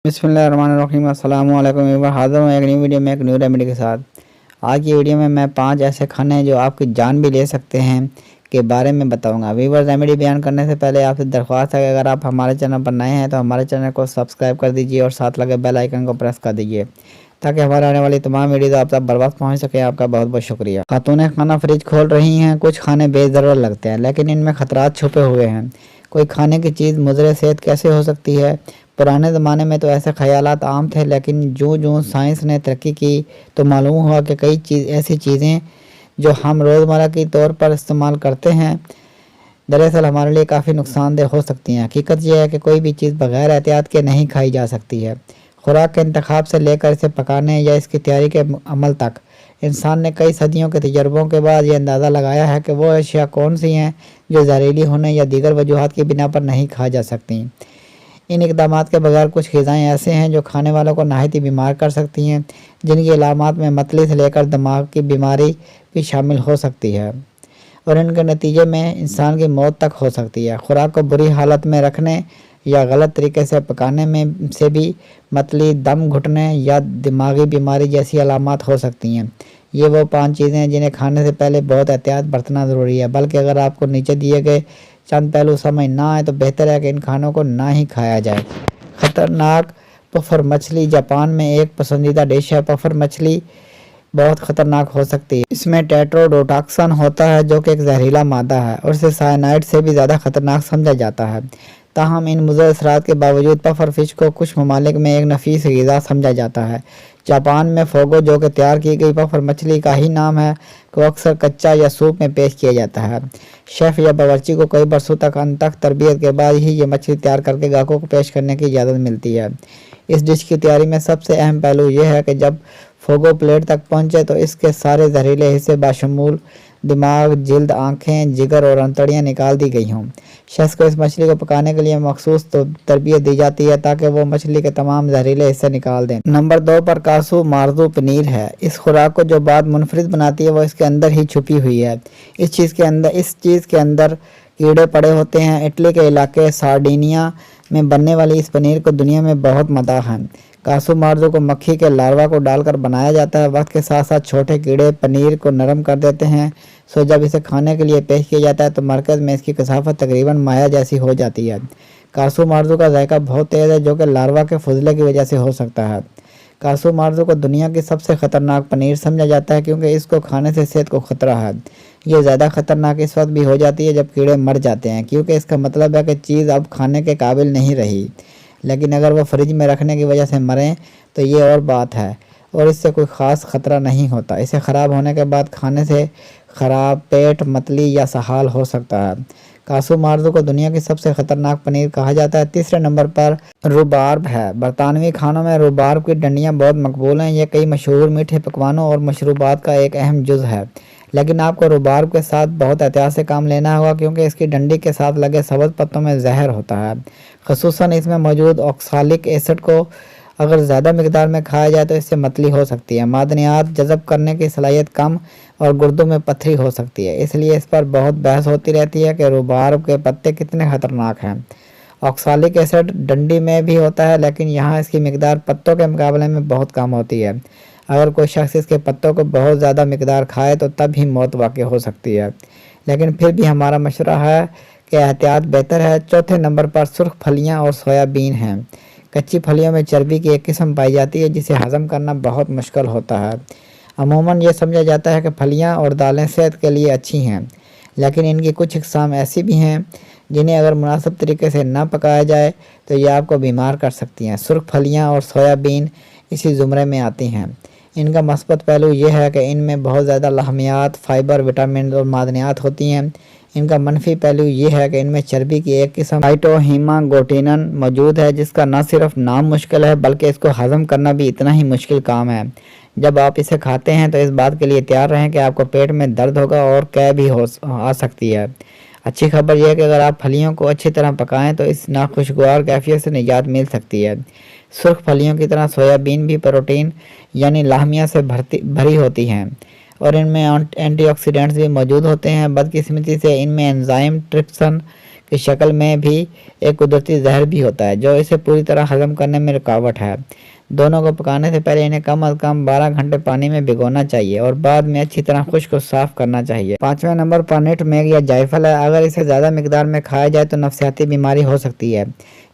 बिस्मिल्लाहिर्रहमानिर्रहीम अस्सलाम वालेकुम। एक बार हाज़िर हूँ एक नई वीडियो में एक न्यू रेमेडी के साथ। आज की वीडियो में मैं 5 ऐसे खाने हैं जो आपकी जान भी ले सकते हैं के बारे में बताऊंगा। वीवर रेमेडी बयान करने से पहले आपसे दरख्वास्त है कि अगर आप हमारे चैनल पर नए हैं तो हमारे चैनल को सब्सक्राइब कर दीजिए और साथ लगे बेल आइकन को प्रेस कर दीजिए ताकि हमारे आने वाली तमाम वीडियो आप तक बर वक्त पहुँच सके। आपका बहुत बहुत शुक्रिया। खातून खाना फ्रिज खोल रही हैं। कुछ खाने बेज़रूरत लगते हैं लेकिन इनमें खतरात छुपे हुए हैं। कोई खाने की चीज़ मुज़र सेहत कैसे हो सकती है? पुराने ज़माने में तो ऐसे ख़यालात आम थे, लेकिन जो साइंस ने तरक्की की तो मालूम हुआ कि कई ऐसी चीज़ें जो हम रोज़मर्रा के तौर पर इस्तेमाल करते हैं दरअसल हमारे लिए काफ़ी नुकसानदेह हो सकती हैं। हकीकत यह है कि कोई भी चीज़ बग़ैर एहतियात के नहीं खाई जा सकती है। खुराक के इंतखाब से लेकर इसे पकाने या इसकी तैयारी के अमल तक इंसान ने कई सदियों के तजर्बों के बाद ये अंदाज़ा लगाया है कि वो अशिया कौन सी हैं जो जहरीली होने या दीगर वजूहात की बिना पर नहीं खा जा सकती। इन इक़दामात के बगैर कुछ ग़िज़ाएँ ऐसे हैं जो खाने वालों को नहायत ही बीमार कर सकती हैं, जिनकी अलामात में मतली से लेकर दिमाग की बीमारी भी शामिल हो सकती है और इनके नतीजे में इंसान की मौत तक हो सकती है। खुराक को बुरी हालत में रखने या गलत तरीके से पकाने में से भी मतली, दम घुटने या दिमागी बीमारी जैसी अलामात हो सकती हैं। ये वो 5 चीज़ें हैं जिन्हें खाने से पहले बहुत एहतियात बरतना ज़रूरी है। बल्कि अगर आपको नीचे दिए गए चंद पहलू समझ ना आए तो बेहतर है कि इन खानों को ना ही खाया जाए। ख़तरनाक पफर मछली जापान में एक पसंदीदा डिश है। पफर मछली बहुत ख़तरनाक हो सकती है। इसमें टेट्रोडोटॉक्सिन होता है जो कि एक जहरीला मादा है और इसे साइनाइड से भी ज़्यादा ख़तरनाक समझा जाता है। ताहम इन मुज़र असरात के बावजूद पफर फिश को कुछ ममालिक में एक नफीस ग़िज़ा समझा जाता है। जापान में फोगो, जो कि तैयार की गई पफर मछली का ही नाम है, को अक्सर कच्चा या सूप में पेश किया जाता है। शेफ़ या बावर्ची को कई बरसों तक अनथक तरबियत के बाद ही ये मछली तैयार करके ग्राहकों को पेश करने की इजाज़त मिलती है। इस डिश की तैयारी में सबसे अहम पहलू यह है कि जब फोगो प्लेट तक पहुँचे तो इसके सारे जहरीले हिस्से बाशमूल दिमाग, जिल्द, आँखें, जिगर और अंतड़ियाँ निकाल दी गई हों। शख्स को इस मछली को पकाने के लिए मखसूस तरबियत दी जाती है ताकि वो मछली के तमाम जहरीले हिस्से निकाल दें। नंबर 2 पर कासू मार्जू पनीर है। इस खुराक को जो बात मुनफरिद बनाती है वो इसके अंदर ही छुपी हुई है। इस चीज़ के अंदर कीड़े पड़े होते हैं। इटली के इलाके सार्डिनिया में बनने वाली इस पनीर को दुनिया में बहुत मदाह है। कासू मार्जो को मक्खी के लार्वा को डालकर बनाया जाता है। वक्त के साथ साथ छोटे कीड़े पनीर को नरम कर देते हैं। सो जब इसे खाने के लिए पेश किया जाता है तो मरकज़ में इसकी कसाफत तकरीबन माया जैसी हो जाती है। कासू मार्जो का जायका बहुत तेज़ है जो कि लार्वा के फुजले की वजह से हो सकता है। कासू मार्जो को दुनिया की सबसे ख़तरनाक पनीर समझा जाता है क्योंकि इसको खाने से सेहत को ख़तरा है। ये ज़्यादा ख़तरनाक इस वक्त भी हो जाती है जब कीड़े मर जाते हैं, क्योंकि इसका मतलब है कि चीज़ अब खाने के काबिल नहीं रही। लेकिन अगर वो फ्रिज में रखने की वजह से मरें तो ये और बात है और इससे कोई ख़ास ख़तरा नहीं होता। इसे ख़राब होने के बाद खाने से ख़राब पेट, मतली या सहाल हो सकता है। कासू मार्जो को दुनिया की सबसे ख़तरनाक पनीर कहा जाता है। तीसरे नंबर पर रूबार्ब है। बरतानवी खानों में रूबार्ब की डंडियाँ बहुत मकबूल हैं। ये कई मशहूर मीठे पकवानों और मशरूबात का एक अहम जुज़ है, लेकिन आपको रूबार्ब के साथ बहुत एहतियात से काम लेना होगा क्योंकि इसकी डंडी के साथ लगे सब्ज़ पत्तों में जहर होता है। ख़ुसूसन इसमें मौजूद ऑक्सालिक एसिड को अगर ज़्यादा मिकदार में खाया जाए तो इससे मतली हो सकती है, मादनियात जज़ब करने की सलाहियत कम और गुर्दों में पथरी हो सकती है। इसलिए इस पर बहुत बहस होती रहती है कि रूबार्ब के पत्ते कितने ख़तरनाक हैं। ऑक्सालिक एसिड डंडी में भी होता है लेकिन यहाँ इसकी मिकदार पत्तों के मुकाबले में बहुत कम होती है। अगर कोई शख्स इसके पत्तों को बहुत ज़्यादा मिकदार खाए तो तब ही मौत वाक़ई हो सकती है, लेकिन फिर भी हमारा मशवरा है कि एहतियात बेहतर है। चौथे नंबर पर सुर्ख फलियाँ और सोयाबीन हैं। कच्ची फलियों में चर्बी की एक किस्म पाई जाती है जिसे हज़म करना बहुत मुश्किल होता है। अमूमन ये समझा जाता है कि फलियाँ और दालें सेहत के लिए अच्छी हैं, लेकिन इनकी कुछ अक़साम ऐसी भी हैं जिन्हें अगर मुनासिब तरीके से ना पकाया जाए तो ये आपको बीमार कर सकती हैं। सुर्ख फलियाँ और सोयाबीन इसी ज़ुमरे में आती हैं। इनका मस्बत पहलू ये है कि इनमें बहुत ज़्यादा लहमियात, फाइबर, विटामिन और मादनियात होती हैं। इनका मनफी पहलू ये है कि इनमें चर्बी की एक किस्म फाइटोहीमाग्लूटिन मौजूद है जिसका न सिर्फ नाम मुश्किल है बल्कि इसको हज़म करना भी इतना ही मुश्किल काम है। जब आप इसे खाते हैं तो इस बात के लिए तैयार रहें कि आपको पेट में दर्द होगा और कै भी आ सकती है। अच्छी खबर यह है कि अगर आप फलियों को अच्छी तरह पकाएं तो इस नाखुशगवार कैफियत से निजात मिल सकती है। सुर्ख फलियों की तरह सोयाबीन भी प्रोटीन यानी लाहमिया से भरी होती हैं और इनमें एंटीऑक्सीडेंट्स भी मौजूद होते हैं। बदकिस्मती से इनमें एंजाइम ट्रिप्सन की शक्ल में भी एक कुदरती जहर भी होता है जो इसे पूरी तरह हजम करने में रुकावट है। दोनों को पकाने से पहले इन्हें कम से कम 12 घंटे पानी में भिगोना चाहिए और बाद में अच्छी तरह खुश्क और साफ करना चाहिए। 5वां नंबर पर नटमेग या जायफल है। अगर इसे ज़्यादा मिकदार में खाया जाए तो नफसियाती बीमारी हो सकती है।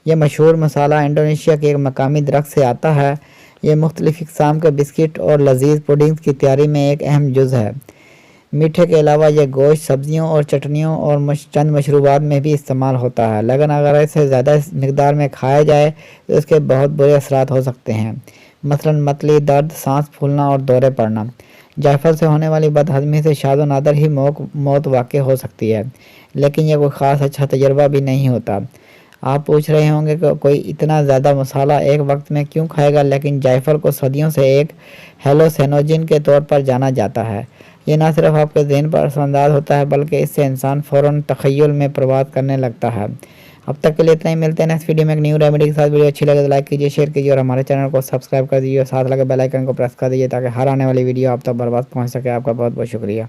यह मशहूर मसाला इंडोनेशिया के एक मकामी दरख्त से आता है। ये मुख्तलिफ इक़साम के बिस्किट और लजीज पुडिंग्स की तैयारी में एक अहम जुज़ है। मीठे के अलावा यह गोश्त, सब्जियों और चटनियों और चंद मशरूबात में भी इस्तेमाल होता है, लेकिन अगर इसे ज़्यादा मिकदार में खाया जाए तो इसके बहुत बुरे असरात हो सकते हैं, मसलन मतली, दर्द, सांस फूलना और दौरे पड़ना। जायफल से होने वाली बदहज़मी से शाद व नादर ही मौत वाक़ हो सकती है, लेकिन यह कोई ख़ास अच्छा तजर्बा भी नहीं होता। आप पूछ रहे होंगे कि कोई इतना ज़्यादा मसाला एक वक्त में क्यों खाएगा, लेकिन जायफल को सदियों से एक हेलोसेनोजिन के तौर पर जाना जाता है। ये न सिर्फ आपके ज़हन पर असरअंदाज होता है बल्कि इससे इंसान फ़ौरन तख़य्युल में प्रवाद करने लगता है। अब तक के लिए इतना ही, मिलते हैं नेक्स्ट वीडियो में एक न्यू रेमेडी के साथ। वीडियो अच्छी लगे तो लाइक कीजिए, शेयर कीजिए और हमारे चैनल को सब्सक्राइब कर दीजिए और साथ लगे बेल आइकन को प्रेस कर दीजिए ताकि हर आने वाली वीडियो आप तक बर्बाद पहुँच सके। आपका बहुत बहुत शुक्रिया।